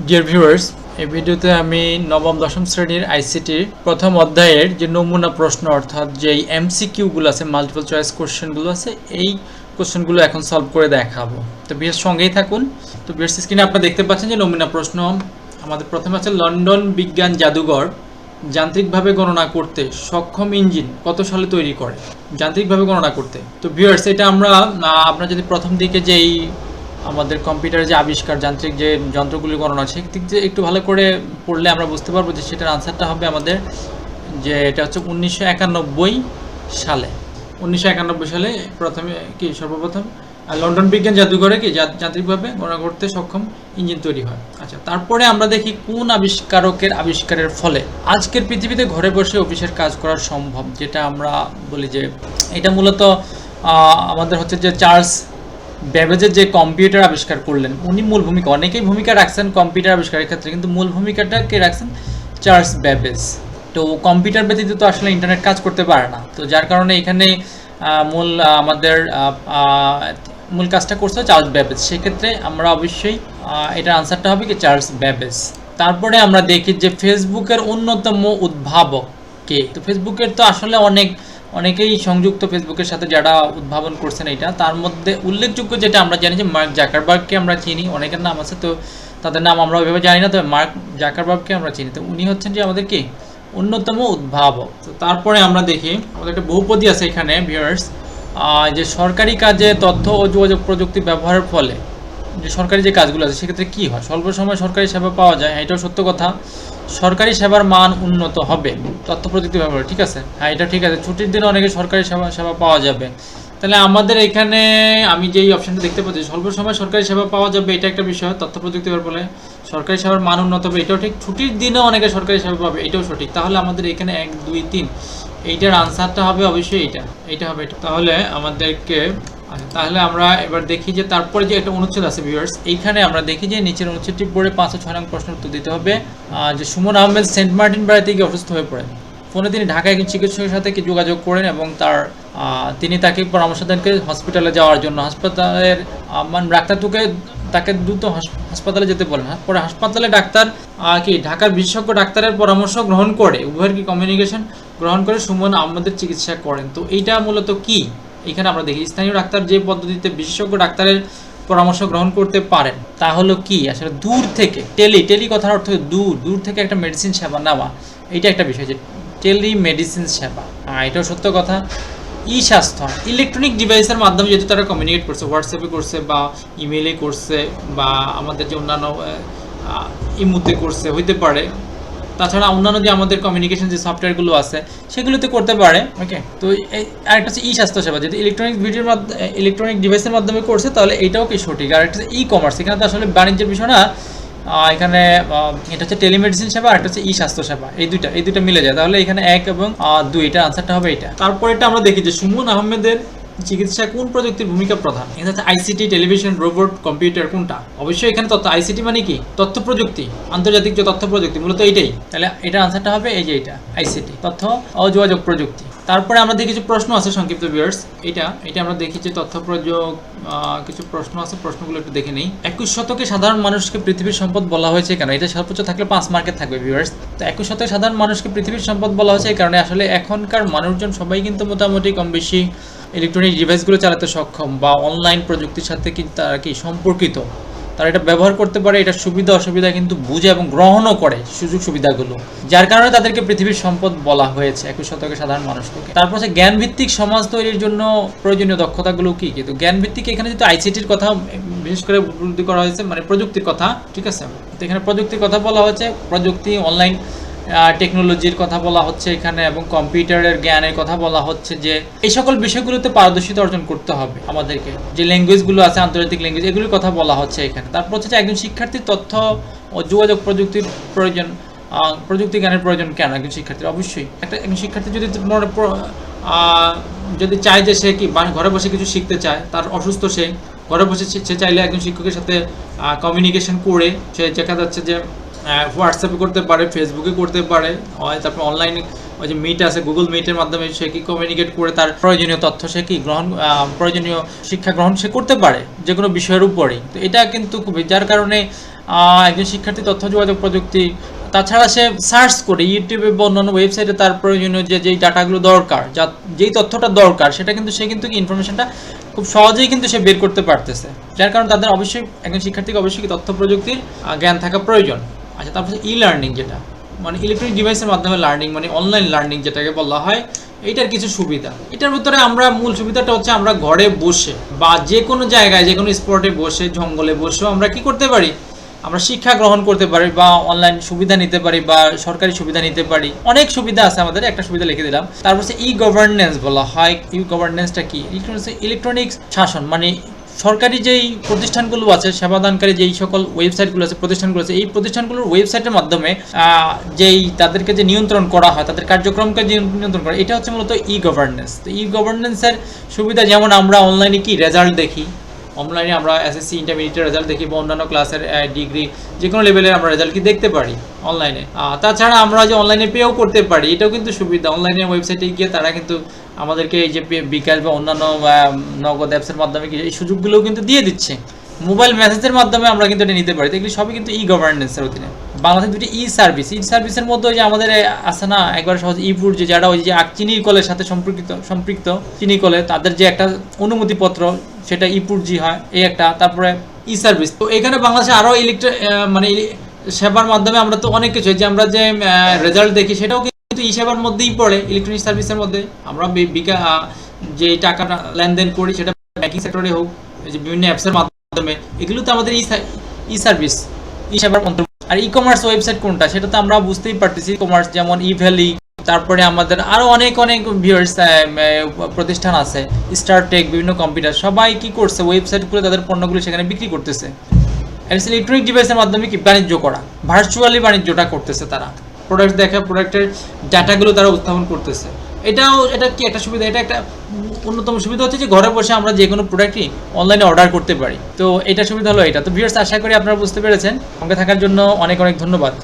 Dear viewers, এই ভিডিওতে আমি নবম দশম শ্রেণীর আইসিটির প্রথম অধ্যায়ের যে নমুনা প্রশ্ন অর্থাৎ যে এমসিকিউগুলো আছে, মাল্টিপল চয়েস কোশ্চেনগুলো আছে, এই কোশ্চেনগুলো এখন সলভ করে দেখাবো। তো ভিউয়ার্স সঙ্গেই থাকুন। তো ভিউয়ার্স স্ক্রিনে আপনারা দেখতে পাচ্ছেন যে নমুনা প্রশ্ন আমাদের প্রথমে আছে, লন্ডন বিজ্ঞান জাদুঘর যান্ত্রিকভাবে গণনা করতে সক্ষম ইঞ্জিন কত সালে তৈরি করে? যান্ত্রিকভাবে গণনা করতে। তো ভিউয়ার্স এটা আমরা আপনারা যদি প্রথম দিকে যেই আমাদের কম্পিউটারের যে আবিষ্কার, যান্ত্রিক যে যন্ত্রগুলি গণনা, সেই দিক দিয়ে একটু ভালো করে পড়লে আমরা বুঝতে পারবো যে সেটার আনসারটা হবে আমাদের যে এটা হচ্ছে 1991 সালে। 1991 সালে প্রথমে কি সর্বপ্রথম লন্ডন বিজ্ঞান জাদুঘরে কি যান্ত্রিকভাবে গণনা করতে সক্ষম ইঞ্জিন তৈরি হয়। আচ্ছা, তারপরে আমরা দেখি কোন আবিষ্কারকের আবিষ্কারের ফলে আজকের পৃথিবীতে ঘরে বসে অফিসের কাজ করা সম্ভব, যেটা আমরা বলি যে এটা মূলত আমাদের হচ্ছে যে চার্লস ব্যাবেজের যে কম্পিউটার আবিষ্কার করলেন, উনি মূল ভূমিকা, অনেকেই ভূমিকা রাখছেন কম্পিউটার আবিষ্কারের ক্ষেত্রে, কিন্তু মূল ভূমিকাটা কে রাখছেন? Charles Babbage. তো কম্পিউটার ব্যতীত তো আসলে ইন্টারনেট কাজ করতে পারে না, তো যার কারণে এখানে মূল আমাদের মূল কাজটা করছে চার্লস ব্যাবেজ। সেক্ষেত্রে আমরা অবশ্যই এটার আনসারটা হবে কি চার্লস ব্যাবেজ। তারপরে আমরা দেখি যে ফেসবুকের অন্যতম উদ্ভাবক কে? তো ফেসবুকের তো আসলে অনেকেই সংযুক্ত ফেসবুকের সাথে, যারা উদ্ভাবন করছেন এটা। তার মধ্যে উল্লেখযোগ্য যেটা আমরা জানি যে মার্ক জাকারবার্গকে আমরা চিনি, অনেকের নাম আছে তো তাদের নাম আমরা ওইভাবে জানি না, তবে মার্ক জাকারবার্গকে আমরা চিনি। তো উনি হচ্ছেন যে আমাদের কি অন্যতম উদ্ভাবক। তো তারপরে আমরা দেখি আমাদের একটা বহুপদী আছে এখানে ভিউয়ার্স, যে সরকারি কাজে তথ্য ও যোগাযোগ প্রযুক্তি ব্যবহারের ফলে যে সরকারি যে কাজগুলো আছে সেক্ষেত্রে কী হয়? স্বল্প সময়ে সরকারি সেবা পাওয়া যায়, এটাও সত্য কথা। সরকারি সেবার মান উন্নত হবে তথ্য প্রযুক্তি ব্যবহার, ঠিক আছে, হ্যাঁ এটা ঠিক আছে। ছুটির দিনে অনেকে সরকারি সেবা পাওয়া যাবে। তাহলে আমাদের এখানে আমি যেই অপশনটা দেখতে পাচ্ছি, স্বল্প সময় সরকারি সেবা পাওয়া যাবে, এটা একটা বিষয়। তথ্য প্রযুক্তি ব্যবহার ফলে সরকারি সেবার মান উন্নত হবে, এটাও ঠিক। ছুটির দিনেও অনেকে সরকারি সেবা পাবে, এটাও সঠিক। তাহলে আমাদের এখানে 1, 2, 3 এইটার আনসারটা হবে অবশ্যই এইটা হবে এটা। তাহলে আমাদেরকে তাহলে আমরা এবার দেখি যে তারপরে যে একটা অনুচ্ছেদ আছে ভিউয়ার্স, এইখানে আমরা দেখি যে নিচের অনুচ্ছেদটি পড়ে 5 ও 6 নং প্রশ্নের উত্তর দিতে হবে। যে সুমন আহমেদ সেন্ট মার্টিন বাড়িতে গিয়ে অসুস্থ হয়ে পড়েন। ফোনে তিনি ঢাকায় একজন চিকিৎসকের সাথে যোগাযোগ করেন এবং তিনি তাকে পরামর্শ দেন হসপিটালে যাওয়ার জন্য। হাসপাতালের ডাক্তার তাকে দ্রুত হাসপাতালে যেতে বলেন। পরে হাসপাতালে ডাক্তার ঢাকার বিশেষজ্ঞ ডাক্তারের পরামর্শ গ্রহণ করে, উভয়ের কমিউনিকেশন গ্রহণ করে সুমন আহমেদের চিকিৎসা করেন। তো এইটা মূলত কি? এখানে আমরা দেখি স্থানীয় ডাক্তার যে পদ্ধতিতে বিশেষজ্ঞ ডাক্তারের পরামর্শ গ্রহণ করতে পারেন তা হলো কি? আসলে দূর থেকে টেলি কথার অর্থ দূর থেকে একটা মেডিসিন সেবা নেওয়া, এইটা একটা বিষয় যে টেলি মেডিসিন সেবা। এটাও সত্য কথা। ই স্বাস্থ্য ইলেকট্রনিক ডিভাইসের মাধ্যমে যেহেতু তারা কমিউনিকেট করছে, হোয়াটসঅ্যাপে করছে বা ইমেইলে করছে বা আমাদের যে অন্যান্য ইমুতে করছে হইতে পারে, তাছাড়া অন্যান্য যে আমাদের কমিউনিকেশন যে সফটওয়্যারগুলো আছে সেগুলোতে করতে পারে। ওকে, তো আরেকটা হচ্ছে ই স্বাস্থ্যসেবা, যদি ইলেকট্রনিক ডিভাইসের মাধ্যমে করছে তাহলে এইটাও কি সঠিক। আর একটা হচ্ছে ই কমার্স, এখানে তো আসলে বাণিজ্যের বিষয় না, এখানে এটা হচ্ছে টেলিমেডিসিন সেবা আর একটা হচ্ছে ই স্বাস্থ্যসেবা, এই দুইটা মিলে যায়। তাহলে এখানে 1 এবং 2 এটা আনসারটা হবে এটা। তারপর এটা আমরা দেখি যে সুমন আহমেদের চিকিৎসা কোন প্রযুক্তির ভূমিকা প্রধান? এটা হচ্ছে আইসিটি, টেলিভিশন, রোবট, কম্পিউটার, কোনটা? অবশ্যই এখানে তথ্য। আইসিটি মানে কি? তথ্য প্রযুক্তি, আন্তর্জাতিক যে তথ্য প্রযুক্তি, মূলত এইটাই। তাহলে এটার আনসারটা হবে এই যে এটা আইসিটি, তথ্য ও যোগাযোগ প্রযুক্তি। তারপরে আমরা দেখি কিছু প্রশ্ন আছে সংক্ষিপ্ত ভিউয়ার্স, এটা আমরা দেখি যে তথ্য কিছু প্রশ্ন আছে, প্রশ্নগুলো একটু দেখে নেই। 21 শতকে সাধারণ মানুষকে পৃথিবীর সম্পদ বলা হয়েছে কেন? এটা সর্বোচ্চ থাকলে 5 মার্কের থাকবে ভিউয়ার্স। তো 21 শতকে সাধারণ মানুষকে পৃথিবীর সম্পদ বলা হয়েছে এই কারণে আসলে এখনকার মানুষজন সবাই কিন্তু মোটামুটি কম বেশি ইলেকট্রনিক ডিভাইসগুলো চালাতে সক্ষম বা অনলাইন প্রযুক্তির সাথে কিন্তু তারা সম্পর্কিত, তারা এটা ব্যবহার করতে পারে, এটার সুবিধা অসুবিধা কিন্তু বুঝে এবং গ্রহণও করে সুযোগ সুবিধাগুলো, যার কারণে তাদেরকে পৃথিবীর সম্পদ বলা হয়েছে 21 শতকের সাধারণ মানুষকে। তারপর হচ্ছে জ্ঞান ভিত্তিক সমাজ তৈরির জন্য প্রয়োজনীয় দক্ষতাগুলো কি? কিন্তু জ্ঞান ভিত্তিক এখানে যেহেতু আইসিটির কথা বিশেষ করে উপলব্ধি করা হয়েছে, মানে প্রযুক্তির কথা, ঠিক আছে, তো এখানে প্রযুক্তির কথা বলা হয়েছে, প্রযুক্তি অনলাইন টেকনোলজির কথা বলা হচ্ছে এখানে, এবং কম্পিউটারের জ্ঞানের কথা বলা হচ্ছে, যে এই সকল বিষয়গুলোতে পারদর্শিতা অর্জন করতে হবে আমাদেরকে। যে ল্যাঙ্গুয়েজগুলো আছে, আন্তর্জাতিক ল্যাঙ্গুয়েজ, এগুলির কথা বলা হচ্ছে এখানে। তারপর হচ্ছে একজন শিক্ষার্থীর তথ্য ও যোগাযোগ প্রযুক্তির প্রয়োজন, প্রযুক্তি জ্ঞানের প্রয়োজন কেন একজন শিক্ষার্থীর? অবশ্যই একজন শিক্ষার্থী যদি চায় যে সে কি ঘরে বসে কিছু শিখতে চায়, তার অসুস্থ, সে ঘরে বসে সে চাইলে একজন শিক্ষকের সাথে কমিউনিকেশন করে সে দেখা যাচ্ছে যে হোয়াটসঅ্যাপে করতে পারে, ফেসবুকে করতে পারে, তারপর অনলাইনে ওই যে মিট আছে, গুগল মিটের মাধ্যমে সে কি কমিউনিকেট করে তার প্রয়োজনীয় তথ্য সে কি প্রয়োজনীয় শিক্ষা গ্রহণ সে করতে পারে যে কোনো বিষয়ের উপরেই। তো এটা কিন্তু খুবই, যার কারণে একজন শিক্ষার্থী তথ্য যোগাযোগ প্রযুক্তি, তাছাড়া সে সার্চ করে ইউটিউবে বা অন্যান্য ওয়েবসাইটে তার প্রয়োজনীয় যেই ডাটাগুলো দরকার, যেই তথ্যটা দরকার, সেটা কিন্তু সে কিন্তু ইনফরমেশনটা খুব সহজেই কিন্তু সে বের করতে পারতেছে। যার কারণে তাদের অবশ্যই একজন শিক্ষার্থীকে অবশ্যই তথ্য প্রযুক্তির জ্ঞান থাকা প্রয়োজন। আচ্ছা, তারপর ই লার্নিং, যেটা মানে ইলেকট্রনিক ডিভাইসের মাধ্যমে লার্নিং, মানে অনলাইন লার্নিং যেটাকে বলা হয়, এইটার কিছু সুবিধা। এটার ভিতরে আমরা মূল সুবিধাটা হচ্ছে আমরা ঘরে বসে বা যে কোনো জায়গায়, যে কোনো স্পটে বসে, জঙ্গলে বসেও আমরা কি করতে পারি, আমরা শিক্ষা গ্রহণ করতে পারি বা অনলাইন সুবিধা নিতে পারি বা সরকারি সুবিধা নিতে পারি। অনেক সুবিধা আছে আমাদের, একটা সুবিধা লিখে দিলাম। তারপর ই গভর্নেন্স বলা হয়। ই গভর্নেন্সটা কি? ইলেকট্রনিক শাসন, মানে সরকারি যেই প্রতিষ্ঠানগুলো আছে, সেবাদানকারী যেই সকল ওয়েবসাইটগুলো আছে, প্রতিষ্ঠানগুলো আছে, এই প্রতিষ্ঠানগুলোর ওয়েবসাইটের মাধ্যমে যেই তাদেরকে যে নিয়ন্ত্রণ করা হয়, তাদের কার্যক্রমকে যে নিয়ন্ত্রণ করা, এটা হচ্ছে মূলত ই গভর্নেন্স। তো ই গভর্নেন্সের সুবিধা যেমন আমরা অনলাইনে কি রেজাল্ট দেখি, অনলাইনে আমরা এসএসসি ইন্টারমিডিয়েটের রেজাল্ট দেখি বা অন্যান্য ক্লাসের ডিগ্রি যে কোনো লেভেলের আমরা রেজাল্ট কি দেখতে পারি অনলাইনে। তাছাড়া আমরা যে অনলাইনে পেও করতে পারি, এটাও কিন্তু সুবিধা। অনলাইনে ওয়েবসাইটে গিয়ে তারা কিন্তু আমাদেরকে এই যে বিকাশ বা অন্যান্য নগদ অ্যাপসের মাধ্যমে এই সুযোগগুলোও কিন্তু দিয়ে দিচ্ছে। মোবাইল মেসেজের মাধ্যমে আমরা কিন্তু এটা নিতে পারি। তো এগুলি সবই কিন্তু ই গভর্নেন্সের অধীনে। বাংলাদেশের দুটি ই সার্ভিসের মধ্যে ওই যে আমাদের আছে না একবার সহজ ইপুর, যে যারা ওই যে চিনি কলের সাথে সম্পৃক্ত চিনি কলে, তাদের যে একটা অনুমতিপত্র, সেটা ইপুরজি হয়, এই একটা। তারপরে ই সার্ভিস। তো এখানে বাংলাদেশে আরও মানে সেবার মাধ্যমে আমরা তো অনেক কিছু, যে আমরা যে রেজাল্ট দেখি, সেটাও কিন্তু ই সেবার মধ্যেই পড়ে, ইলেকট্রনিক সার্ভিসের মধ্যে। আমরা যে টাকাটা লেনদেন করি, সেটা ব্যাংকিং সেক্টরে হোক, যে বিভিন্ন অ্যাপসের মাধ্যমে, এগুলো তো আমাদের ই সার্ভিস, ই সেবার অন্তর্ভুক্ত। আর ই কমার্স ওয়েবসাইট কোনটা, সেটা তো আমরা বুঝতেই পারতেছি। কমার্স যেমন ই ভ্যালি, তারপরে আমাদের আরও অনেক প্রতিষ্ঠান আছে, স্টারটেক, বিভিন্ন কম্পিউটার, সবাই কি করছে, ওয়েবসাইট খুলে তাদের পণ্যগুলো সেখানে বিক্রি করতেছে। ইলেকট্রনিক ডিভাইসের মাধ্যমে কি বাণিজ্য করা, ভার্চুয়ালি বাণিজ্যটা করতেছে। তারা প্রোডাক্ট দেখা, প্রোডাক্টের ডাটাগুলো তারা উত্থাপন করতেছে। এটা কি একটা সুবিধা। এটা একটা অন্যতম সুবিধা হচ্ছে যে ঘরে বসে আমরা যে কোনো প্রোডাক্টই অনলাইনে অর্ডার করতে পারি। তো এটা সুবিধা হলো এটা। তো ভিউয়ার্স, আশা করি আপনারা বুঝতে পেরেছেন। সঙ্গে থাকার জন্য অনেক অনেক ধন্যবাদ।